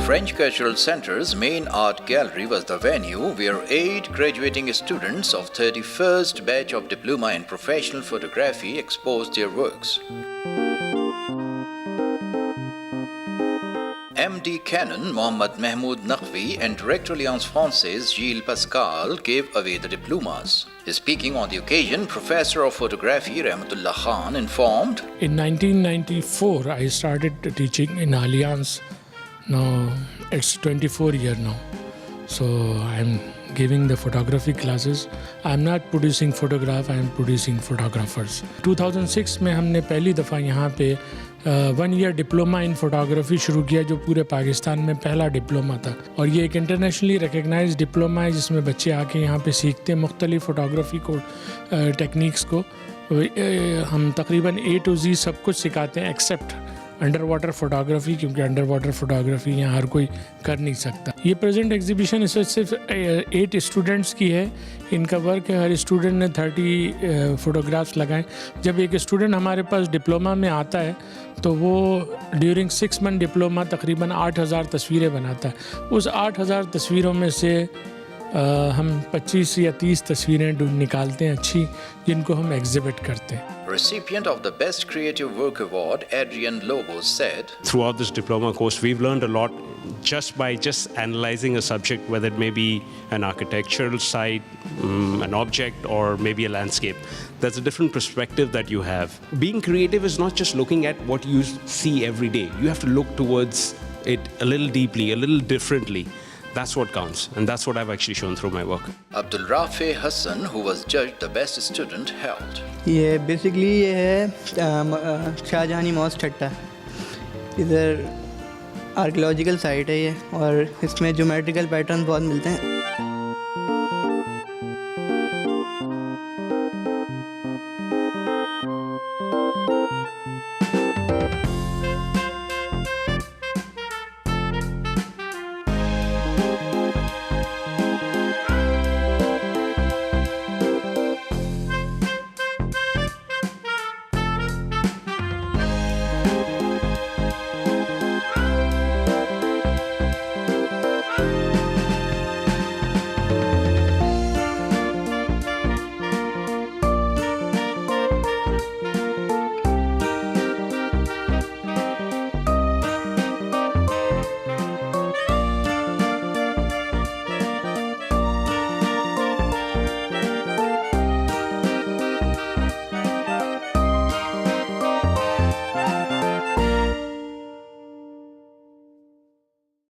French Cultural Centre's main art gallery was the venue where 8 graduating students of 31st batch of Diploma in Professional Photography exposed their works. MD Canon Mahmud Naqvi and Director Alliance Française Gilles Pascal gave away the diplomas. Speaking on the occasion, Professor of Photography Rahmatullah Khan informed, in 1994, I started teaching in Alliance. Now it's 24 years now. So I'm giving the photography classes. I'm not producing photograph, I'm producing photographers. 2006 में हमने पहली दफ़ा यहाँ पे 1 year diploma in photography शुरू किया, जो पूरे पाकिस्तान में पहला डिप्लोमा था। और ये एक इंटरनेशनली रिकग्नाइज डिप्लोमा है जिसमें बच्चे आके यहाँ पे सीखते हैं मुख्तलिफ फोटोग्राफी को टेक्निक्स को। हम तकरीबन A to Z सब कुछ सिखाते हैं एक्सेप्ट अंडर वाटर फोटोग्राफी, क्योंकि अंडर वाटर फोटोग्राफी यहाँ हर कोई कर नहीं सकता। ये प्रेजेंट एग्जीबिशन इस वक्त सिर्फ 8 स्टूडेंट्स की है। इनका वर्क है, हर स्टूडेंट ने 30 फोटोग्राफ्स लगाए। जब एक स्टूडेंट हमारे पास डिप्लोमा में आता है तो वो ड्यूरिंग 6 मंथ डिप्लोमा तकरीबन 8000 तस्वीरें बनाता है। उस 8000 तस्वीरों में से हम 25 या 30 तस्वीरें निकालते हैं अच्छी, जिनको हम एग्जिबिट करते हैं। Recipient of the Best Creative Work Award, Adrian Lobo, said, throughout this diploma course, we've learned a lot just by analyzing a subject, whether it may be an architectural site, an object, or maybe a landscape. There's a different perspective that you have. Being creative is not just looking at what you see every day. You have to look towards it a little deeply, a little differently. That's what counts, and that's what I've actually shown through my work. Abdul Rafey Hasan, who was judged the best student, held. ये basically ये है Shahjahani mask ठट्टा। इधर archaeological site है ये, और इसमें geometrical pattern बहुत मिलते हैं।